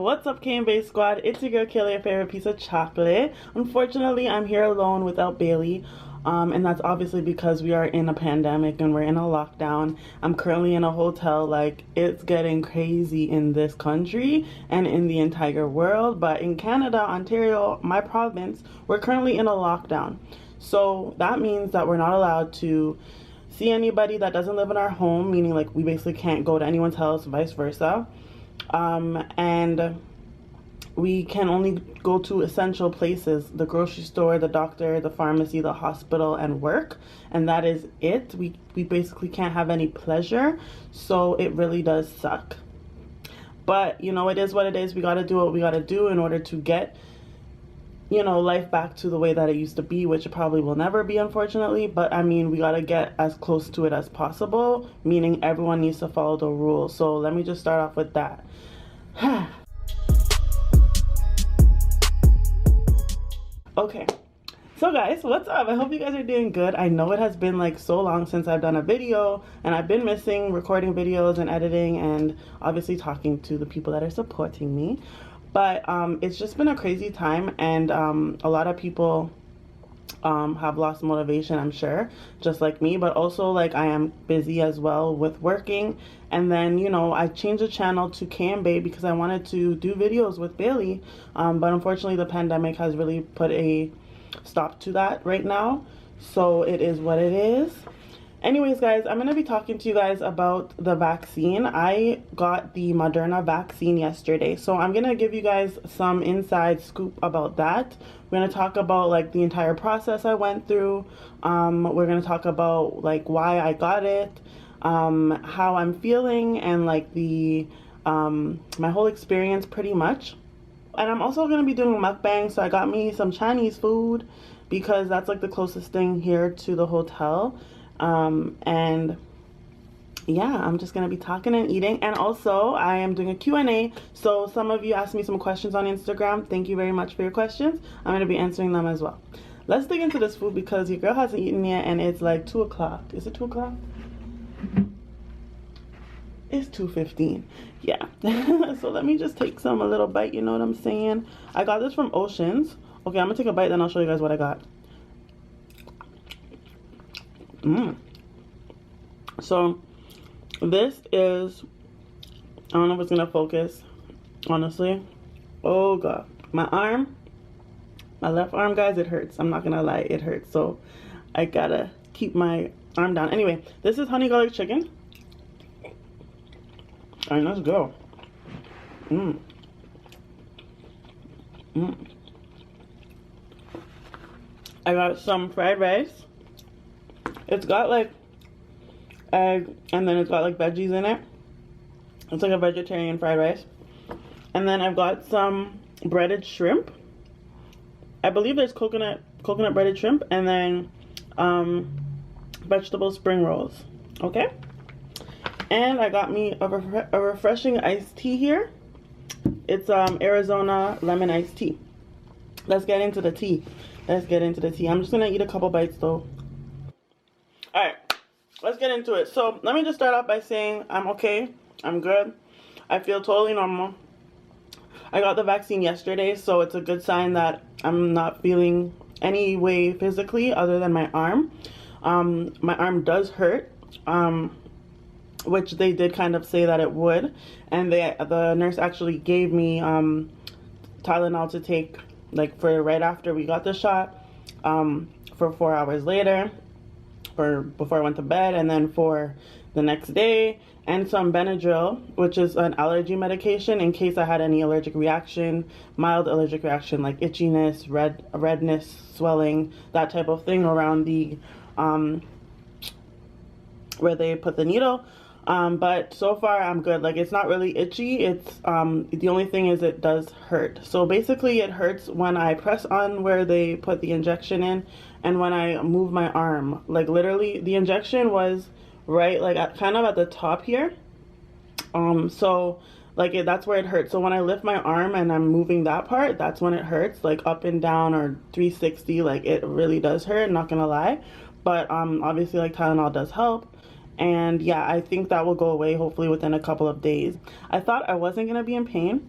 What's up, Kay Bae Squad? It's your girl Kayla, your favorite piece of chocolate. Unfortunately, I'm here alone without Bailey. And that's obviously because we are in a pandemic and we're in a lockdown. I'm currently in a hotel. Like, it's getting crazy in this country and in the entire world. But in Canada, Ontario, my province, we're currently in a lockdown. So that means that we're not allowed to see anybody that doesn't live in our home, meaning like we basically can't go to anyone's house, vice versa. And we can only go to essential places: the grocery store, the doctor, the pharmacy, the hospital, and work. And that is it. We basically can't have any pleasure. So it really does suck. But, you know, it is what it is. We got to do what we got to do in order to get, you know, life back to the way that it used to be, which it probably will never be, unfortunately. But I mean, we got to get as close to it as possible, meaning everyone needs to follow the rules. So let me just start off with that. Okay, so guys, what's up? I hope you guys are doing good. I know it has been like so long since I've done a video, and I've been missing recording videos and editing and obviously talking to the people that are supporting me. But it's just been a crazy time, and a lot of people have lost motivation, I'm sure, just like me. But also, like, I am busy as well with working. And then, you know, I changed the channel to Kay Bae because I wanted to do videos with Bailey, but unfortunately the pandemic has really put a stop to that right now, so it is what it is. Anyways, guys, I'm going to be talking to you guys about the vaccine. I got the Moderna vaccine yesterday, so I'm going to give you guys some inside scoop about that. We're going to talk about like the entire process I went through. We're going to talk about like why I got it, how I'm feeling, and like the my whole experience pretty much. And I'm also going to be doing a mukbang, so I got me some Chinese food because that's like the closest thing here to the hotel. And yeah, I'm just gonna be talking and eating. And also I am doing a Q&A, so some of you asked me some questions on Instagram. Thank you very much for your questions. I'm gonna be answering them as well. Let's dig into this food because your girl hasn't eaten yet, and it's like 2 o'clock. Is it 2 o'clock? It's 2:15. Yeah. So let me just take a little bite, you know what I'm saying? I got this from Oceans. Okay, I'm gonna take a bite, then I'll show you guys what I got. So this is, I don't know if it's gonna focus, honestly. Oh god, my left arm, guys, it hurts. I'm not gonna lie, it hurts. So I gotta keep my arm down. Anyway, this is honey garlic chicken. Alright, let's go. I got some fried rice. It's got like egg, and then it's got like veggies in it. It's like a vegetarian fried rice. And then I've got some breaded shrimp. I believe there's coconut breaded shrimp, and then vegetable spring rolls. Okay. And I got me a refreshing iced tea here. It's Arizona lemon iced tea. Let's get into the tea. I'm just gonna eat a couple bites though. Alright, let's get into it. So let me just start off by saying I'm okay. I'm good. I feel totally normal. I got the vaccine yesterday, so it's a good sign that I'm not feeling any way physically other than my arm. My arm does hurt, which they did kind of say that it would. And the nurse actually gave me Tylenol to take like for right after we got the shot, for 4 hours later, for before I went to bed, and then for the next day, and some Benadryl, which is an allergy medication in case I had any allergic reaction, mild allergic reaction like itchiness, redness, swelling, that type of thing around the where they put the needle. But so far I'm good. Like, it's not really itchy. It's the only thing is it does hurt. So basically it hurts when I press on where they put the injection in, and when I move my arm. Like, literally the injection was right like kind of at the top here. So like that's where it hurts. So when I lift my arm and I'm moving that part, that's when it hurts, like up and down or 360. Like, it really does hurt, not gonna lie. But obviously, like, Tylenol does help. And yeah, I think that will go away hopefully within a couple of days. I thought I wasn't gonna be in pain,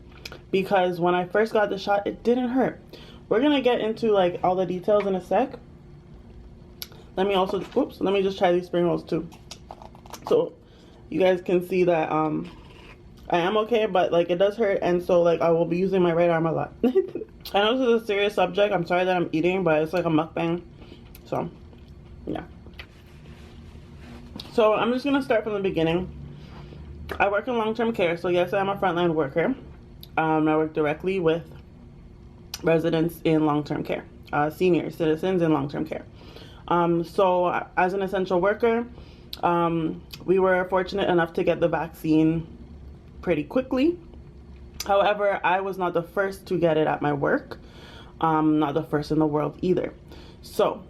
because when I first got the shot, it didn't hurt. We're gonna get into like all the details in a sec. Let me also, oops, let me just try these spring rolls too, so you guys can see that I am okay, but like it does hurt, and so like I will be using my right arm a lot. I know this is a serious subject. I'm sorry that I'm eating, but it's like a mukbang, so yeah. So I'm just gonna start from the beginning. I work in long-term care, so yes, I am a frontline worker. I work directly with residents in long-term care, senior citizens in long-term care. So as an essential worker, we were fortunate enough to get the vaccine pretty quickly. However, I was not the first to get it at my work, not the first in the world either. So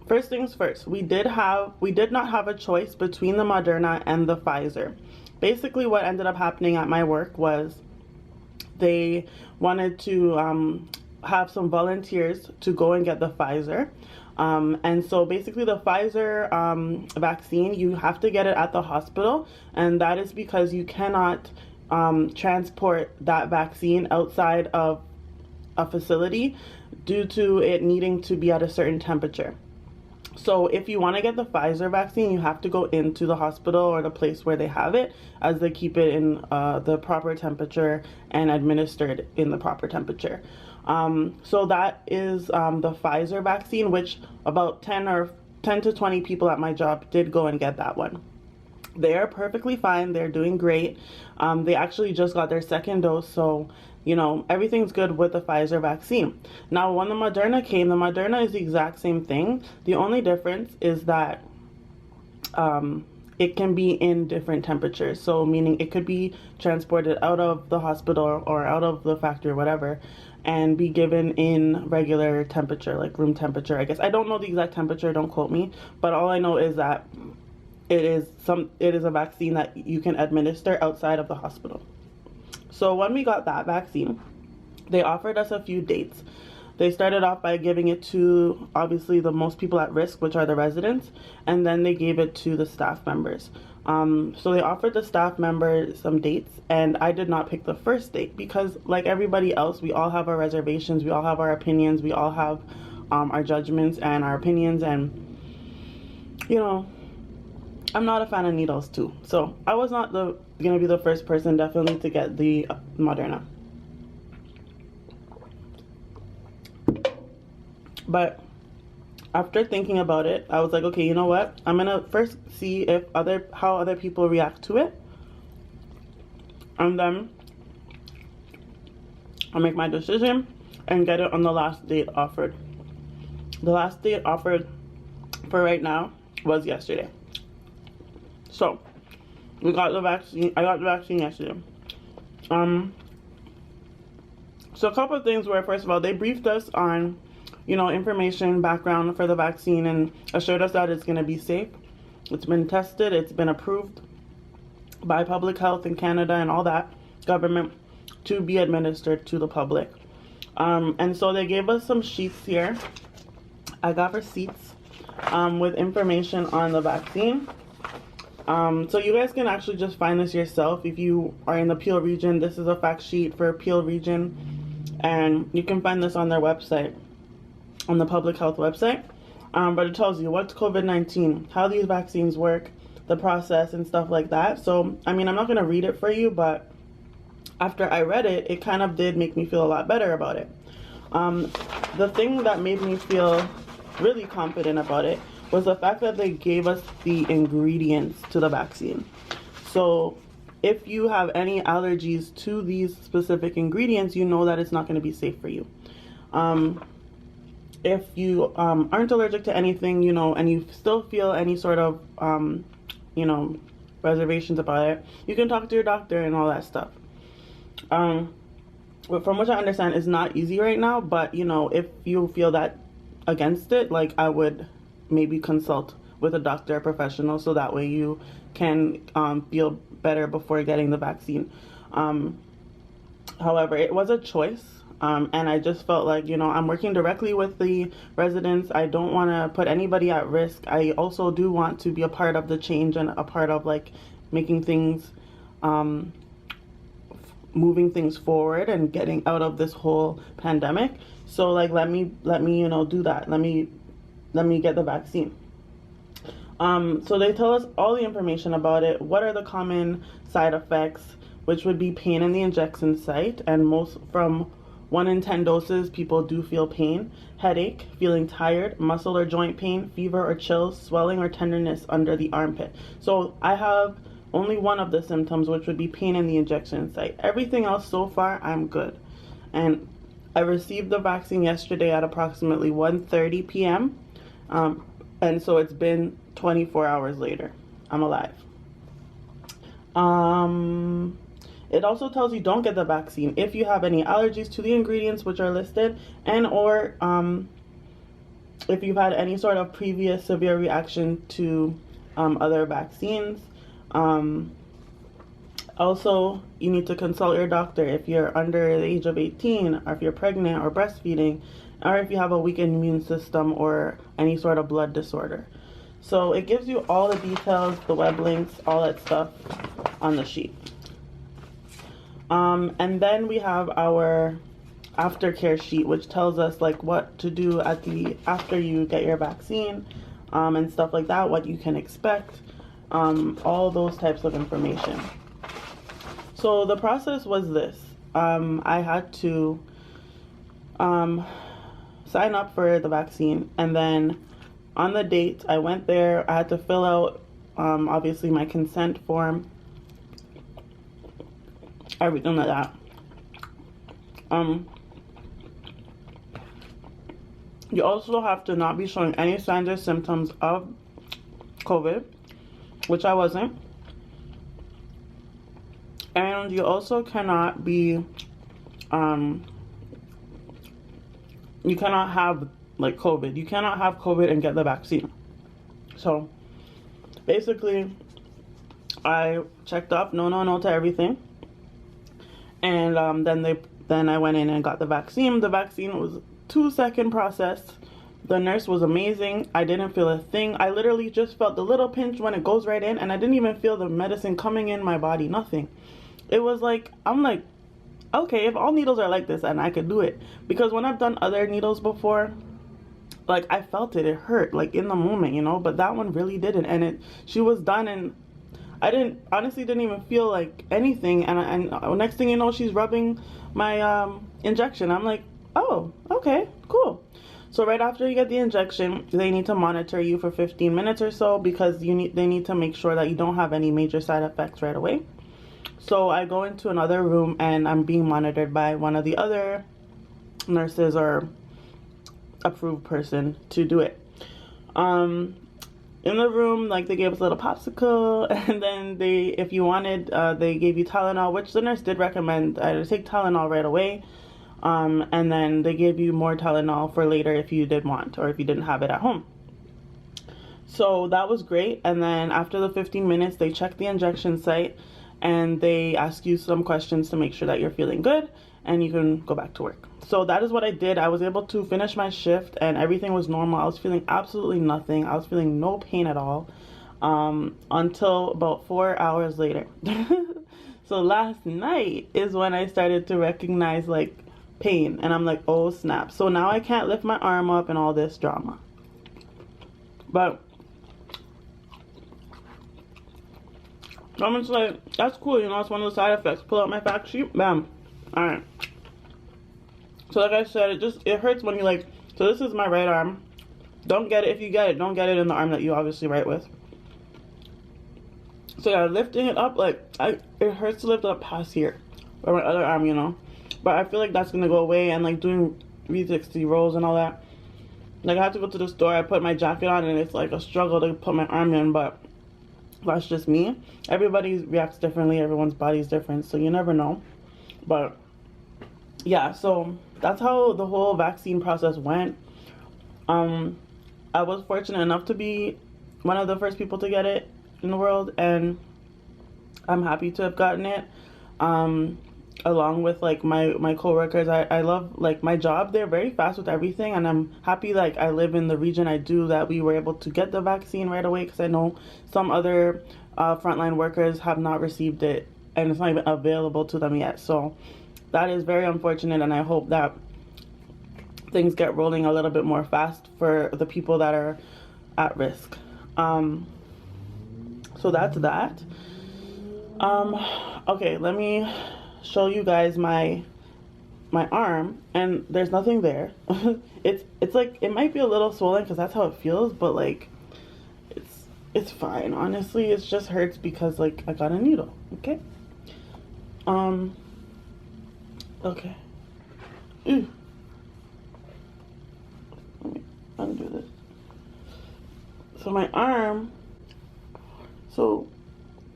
first things first, we did not have a choice between the Moderna and the Pfizer. Basically what ended up happening at my work was they wanted to have some volunteers to go and get the Pfizer. And so basically the Pfizer vaccine, you have to get it at the hospital, and that is because you cannot transport that vaccine outside of a facility due to it needing to be at a certain temperature. So if you want to get the Pfizer vaccine, you have to go into the hospital or the place where they have it, as they keep it in the proper temperature and administered in the proper temperature. So that is the Pfizer vaccine, which about 10 to 20 people at my job did go and get that one. They are perfectly fine. They're doing great. They actually just got their second dose, so you know, everything's good with the Pfizer vaccine. Now, when the Moderna came, the Moderna is the exact same thing. The only difference is that it can be in different temperatures. So meaning it could be transported out of the hospital or out of the factory or whatever, and be given in regular temperature, like room temperature, I guess. I don't know the exact temperature, don't quote me, but all I know is that it is a vaccine that you can administer outside of the hospital. So when we got that vaccine, they offered us a few dates. They started off by giving it to, obviously, the most people at risk, which are the residents, and then they gave it to the staff members. So they offered the staff members some dates, and I did not pick the first date because, like everybody else, we all have our reservations, we all have our opinions, we all have our judgments and our opinions, and, you know, I'm not a fan of needles too. So I was not gonna be the first person definitely to get the Moderna. But after thinking about it, I was like, okay, you know what? I'm gonna first see if how other people react to it, and then I'll make my decision and get it on the last date offered. The last date offered for right now was yesterday. So we got the vaccine. I got the vaccine yesterday. So a couple of things were, first of all, they briefed us on, you know, information, background for the vaccine, and assured us that it's going to be safe. It's been tested. It's been approved by public health in Canada and all that government to be administered to the public. And so they gave us some sheets here. I got receipts with information on the vaccine. So you guys can actually just find this yourself if you are in the Peel region. This is a fact sheet for Peel region, and you can find this on their website, on the public health website. But it tells you what's COVID-19, how these vaccines work, the process and stuff like that. So I mean, I'm not going to read it for you, but after I read it, it kind of did make me feel a lot better about it. The thing that made me feel really confident about it was the fact that they gave us the ingredients to the vaccine. So if you have any allergies to these specific ingredients, you know that it's not going to be safe for you. If you aren't allergic to anything, you know, and you still feel any sort of, you know, reservations about it, you can talk to your doctor and all that stuff. But from what I understand, it's not easy right now, but, you know, if you feel that against it, like, I would maybe consult with a doctor, a professional, so that way you can feel better before getting the vaccine. However, it was a choice, and I just felt like, you know, I'm working directly with the residents. I don't want to put anybody at risk. I also do want to be a part of the change and a part of, like, making things moving things forward and getting out of this whole pandemic. So like let me you know do that. Let me get the vaccine. So they tell us all the information about it. What are the common side effects, which would be pain in the injection site, and most from 1 in 10 doses, people do feel pain, headache, feeling tired, muscle or joint pain, fever or chills, swelling or tenderness under the armpit. So I have only one of the symptoms, which would be pain in the injection site. Everything else so far, I'm good. And I received the vaccine yesterday at approximately 1:30 p.m. And so it's been 24 hours later. I'm alive. It also tells you don't get the vaccine if you have any allergies to the ingredients which are listed, and or if you've had any sort of previous severe reaction to other vaccines. Also, you need to consult your doctor if you're under the age of 18, or if you're pregnant or breastfeeding, or if you have a weakened immune system or any sort of blood disorder. So it gives you all the details, the web links, all that stuff on the sheet. And then we have our aftercare sheet, which tells us like what to do at the after you get your vaccine, and stuff like that, what you can expect, all those types of information. So the process was this. I had to sign up for the vaccine, and then on the date I went there, I had to fill out obviously my consent form, everything like that. You also have to not be showing any signs or symptoms of COVID, which I wasn't. And you also cannot be, you cannot have like COVID. You cannot have COVID and get the vaccine. So basically, I checked off no to everything. And then I went in and got the vaccine. The vaccine was a 2-second process. The nurse was amazing. I didn't feel a thing. I literally just felt the little pinch when it goes right in, and I didn't even feel the medicine coming in my body, nothing. It was like, I'm like, okay, if all needles are like this, then I could do it. Because when I've done other needles before, like I felt it hurt like in the moment, you know, but that one really didn't. And she was done, and I honestly didn't even feel like anything. And next thing you know, she's rubbing my injection. I'm like, oh, okay, cool. So right after you get the injection, they need to monitor you for 15 minutes or so, because they need to make sure that you don't have any major side effects right away. So I go into another room and I'm being monitored by one of the other nurses or approved person to do it. In the room, like, they gave us a little popsicle, and then if you wanted, they gave you Tylenol, which the nurse did recommend to take Tylenol right away. And then they gave you more Tylenol for later if you did want, or if you didn't have it at home. So that was great. And then after the 15 minutes, they check the injection site and they ask you some questions to make sure that you're feeling good and you can go back to work. So that is what I did. I was able to finish my shift and everything was normal. I was feeling absolutely nothing. I was feeling no pain at all until about 4 hours later. So last night is when I started to recognize like pain, and I'm like, oh snap. So now I can't lift my arm up and all this drama. But I'm just like, that's cool, you know, it's one of the side effects. Pull out my fact sheet, bam. Alright. So like I said, it hurts when you like, so this is my right arm. Don't get it, if you get it, don't get it in the arm that you obviously write with. So yeah, lifting it up, like, it hurts to lift it up past here. Or my other arm, you know. But I feel like that's gonna go away, and like doing 360 rolls and all that. Like I have to go to the store, I put my jacket on and it's like a struggle to put my arm in, but that's just me. Everybody reacts differently, everyone's body is different, so you never know. But yeah, so that's how the whole vaccine process went. I was fortunate enough to be one of the first people to get it in the world, and I'm happy to have gotten it. Along with like my coworkers, I love like my job. They're very fast with everything, and I'm happy like I live in the region I do, that we were able to get the vaccine right away, because I know some other frontline workers have not received it and it's not even available to them yet. So that is very unfortunate, and I hope that things get rolling a little bit more fast for the people that are at risk. So that's that. Okay, let me show you guys my arm, and there's nothing there. It's like, it might be a little swollen because that's how it feels, but like it's fine. Honestly, it just hurts because like I got a needle. Okay. Okay. Ew. Let me undo this. So my arm, so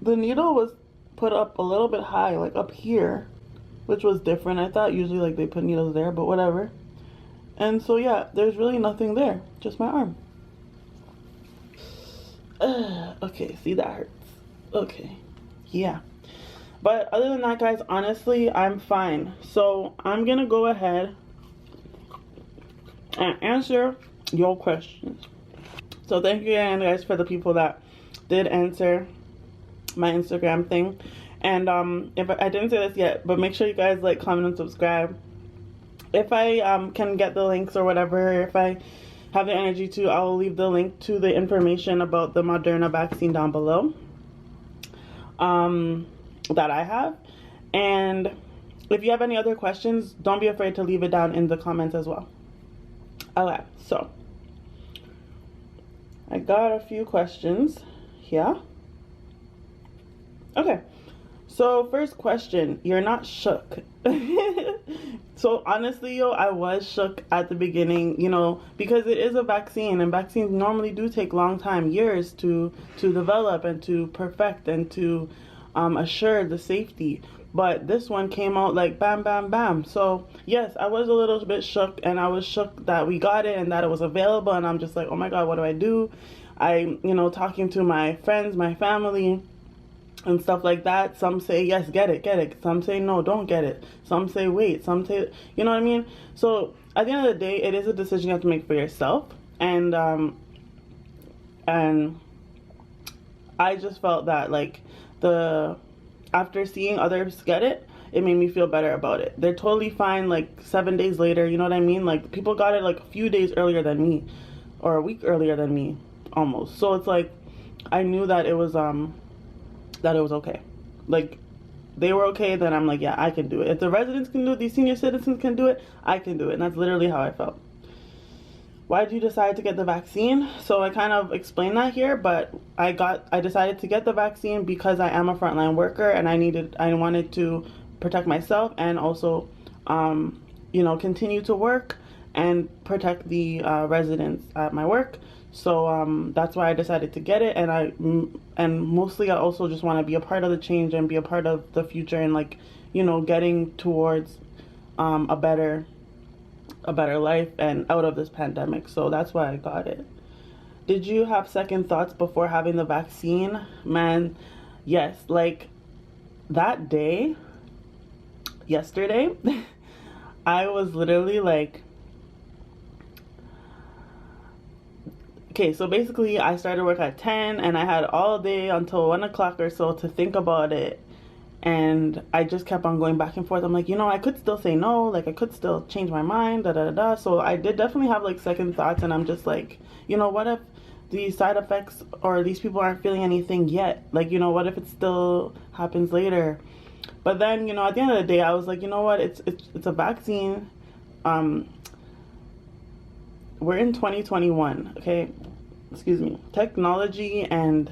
the needle was put up a little bit high, like up here, which was different. I thought usually like they put needles there, but whatever. And so yeah, there's really nothing there, just my arm. Okay, see, that hurts. Okay, yeah. But other than that, guys, honestly, I'm fine. So I'm gonna go ahead and answer your questions. So thank you again, guys, for the people that did answer my Instagram thing. And if I didn't say this yet, but make sure you guys like, comment, and subscribe. If I can get the links or whatever, if I have the energy to, I will leave the link to the information about the Moderna vaccine down below that I have. And if you have any other questions, don't be afraid to leave it down in the comments as well. Okay, so I got a few questions here. Okay, so first question, you're not shook. So honestly, yo, I was shook at the beginning, you know, because it is a vaccine, and vaccines normally do take long time, years to develop and to perfect and to assure the safety. But this one came out like bam, bam, bam. So yes, I was a little bit shook, and I was shook that we got it and that it was available. And I'm just like, oh my God, what do I do? I, you know, talking to my friends, my family, and stuff like that. Some say yes, get it. Some say no, don't get it. Some say wait. Some say, you know what I mean? So at the end of the day, it is a decision you have to make for yourself. And I just felt that like after seeing others get it, it made me feel better about it. They're totally fine like 7 days later, you know what I mean? Like people got it like a few days earlier than me, or a week earlier than me almost. So it's like I knew that it was okay. Like they were okay, then I'm like, yeah, I can do it. If the residents can do it, these senior citizens can do it, I can do it. And that's literally how I felt. Why did you decide to get the vaccine? So I kind of explained that here, but I decided to get the vaccine because I am a frontline worker, and I wanted to protect myself and also you know, continue to work and protect the residents at my work. So that's why I decided to get it, and mostly I also just want to be a part of the change and be a part of the future, and like, you know, getting towards a better life and out of this pandemic. So that's why I got it. Did you have second thoughts before having the vaccine? Man, yes. Like that day, yesterday, I was literally like, okay, so basically I started work at 10 and I had all day until 1 o'clock or so to think about it. And I just kept on going back and forth. I'm like, you know, I could still say no, like I could still change my mind, da da da da. So I did definitely have like second thoughts, and I'm just like, you know, what if the side effects or these people aren't feeling anything yet? Like, you know, what if it still happens later? But then, you know, at the end of the day, I was like, you know what, it's a vaccine. We're in 2021, okay? Excuse me. Technology and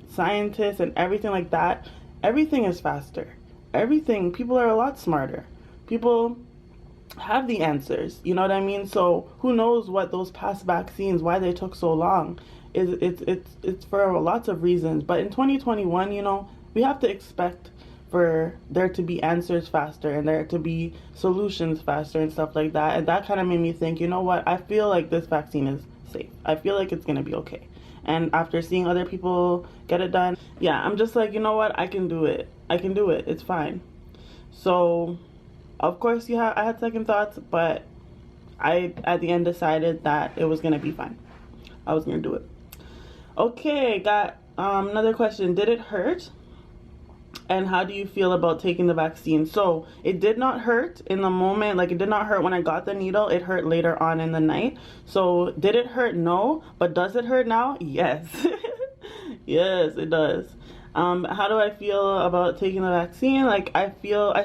scientists and everything like that, everything is faster. Everything, people are a lot smarter. People have the answers, you know what I mean? So who knows what those past vaccines, why they took so long. It's for lots of reasons. But in 2021, you know, we have to expect for there to be answers faster and there to be solutions faster and stuff like that. And that kind of made me think, you know what, I feel like this vaccine is safe. I feel like it's gonna be okay. And after seeing other people get it done, yeah, I'm just like, you know what, I can do it. I can do it. It's fine. So of course, yeah, I had second thoughts, but I at the end decided that it was gonna be fine. I was gonna do it. Okay, got another question. Did it hurt? and how do you feel about taking the vaccine? So it did not hurt in the moment. Like, it did not hurt when I got the needle. It hurt later on in the night. So did it hurt? No. But does it hurt now? Yes. Yes, it does. How do I feel about taking the vaccine? Like, I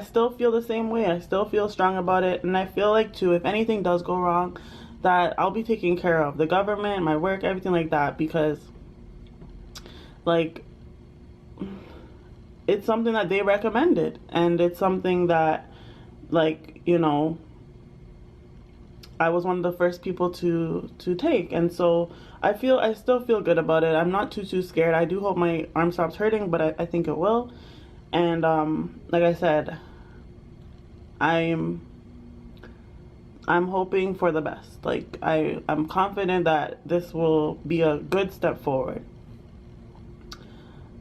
still feel the same way. I still feel strong about it. And I feel like, too, if anything does go wrong, that I'll be taken care of. The government, my work, everything like that. Because, like, it's something that they recommended. And it's something that, like, you know, I was one of the first people to take. And so I still feel good about it. I'm not too scared. I do hope my arm stops hurting, but I think it will. And like I said, I'm hoping for the best. Like, I'm confident that this will be a good step forward.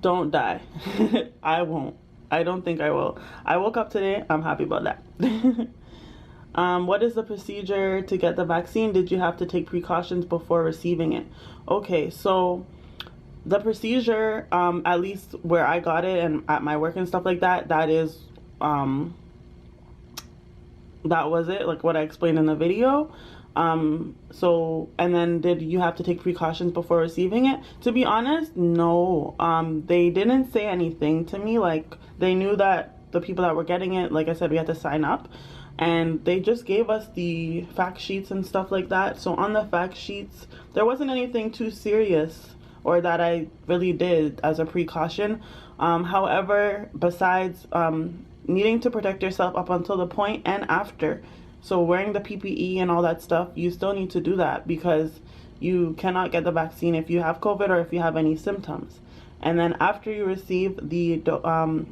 Don't die. I won't. I don't think I will. I woke up today. I'm happy about that. What is the procedure to get the vaccine? Did you have to take precautions before receiving it? Okay, so the procedure, at least where I got it and at my work and stuff like that, that was it, like what I explained in the video. So, and then did you have to take precautions before receiving it? To be honest, no. They didn't say anything to me. Like, they knew that the people that were getting it, like I said, we had to sign up. And they just gave us the fact sheets and stuff like that. So on the fact sheets, there wasn't anything too serious or that I really did as a precaution. However, besides needing to protect yourself up until the point and after, so wearing the PPE and all that stuff, you still need to do that because you cannot get the vaccine if you have COVID or if you have any symptoms. And then after you receive the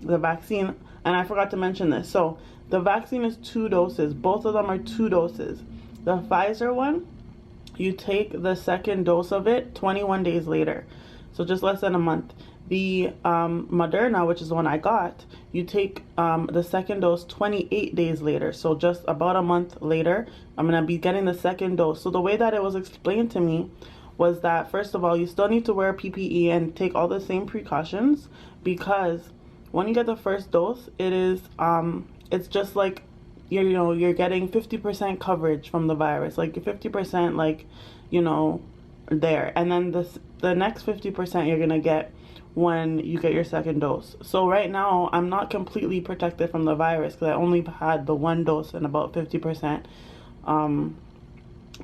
vaccine, and I forgot to mention this, so the vaccine is 2 doses. Both of them are 2 doses. The Pfizer one, you take the second dose of it 21 days later, so just less than a month. The Moderna, which is the one I got, you take the second dose 28 days later, so just about a month later, I'm going to be getting the second dose. So the way that it was explained to me was that, first of all, you still need to wear PPE and take all the same precautions, because when you get the first dose, it is it's just like you're getting 50% coverage from the virus, like 50%, like, you know, there, and then the next 50% you're gonna get when you get your second dose. So right now I'm not completely protected from the virus because I only had the 1 dose and about 50%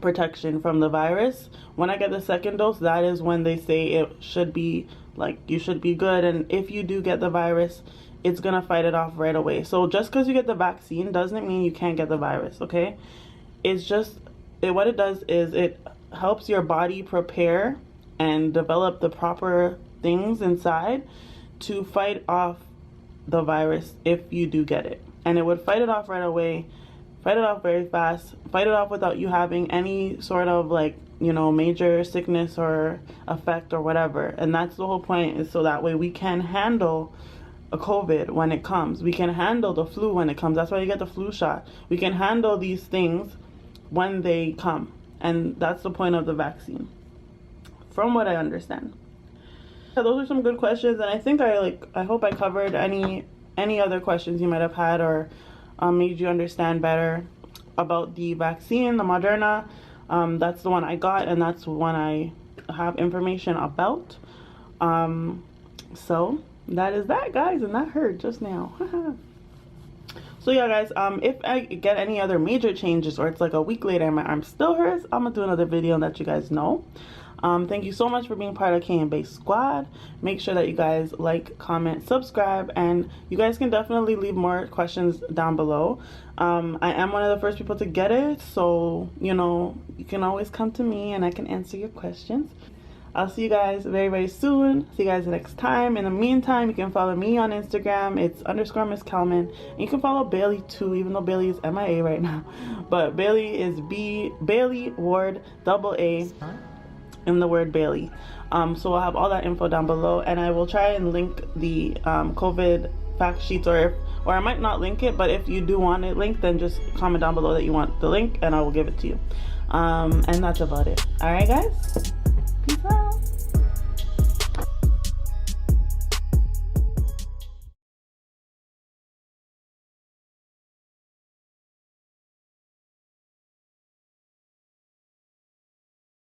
protection from the virus. When I get the second dose, that is when they say it should be, like, you should be good, and if you do get the virus, it's gonna fight it off right away. So just because you get the vaccine doesn't mean you can't get the virus, okay? It's just, what it does is it helps your body prepare and develop the proper things inside to fight off the virus if you do get it. And it would fight it off right away, fight it off very fast, fight it off without you having any sort of, like, you know, major sickness or effect or whatever. And that's the whole point, is so that way we can handle a COVID when it comes. We can handle the flu when it comes. That's why you get the flu shot. We can handle these things when they come. And that's the point of the vaccine, from what I understand. Yeah, those are some good questions, and I think I hope I covered any other questions you might have had, or made you understand better about the vaccine, the Moderna. That's the one I got, and that's the one I have information about. So that is that, guys, and that hurt just now. So yeah, guys, if I get any other major changes, or it's like a week later and my arm still hurts, I'm gonna do another video and let you guys know. Thank you so much for being part of Kay Bae Squad. Make sure that you guys like, comment, subscribe, and you guys can definitely leave more questions down below. I am one of the first people to get it, so, you know, you can always come to me and I can answer your questions. I'll see you guys very, very soon. See you guys next time. In the meantime, you can follow me on Instagram. It's _Miss Kelman. And you can follow Bailey too, even though Bailey is MIA right now. But Bailey is Bailey Ward AA in the word Bailey. So I'll have all that info down below, and I will try and link the COVID fact sheets, or I might not link it, but if you do want it linked, then just comment down below that you want the link and I will give it to you. And that's about it. All right, guys.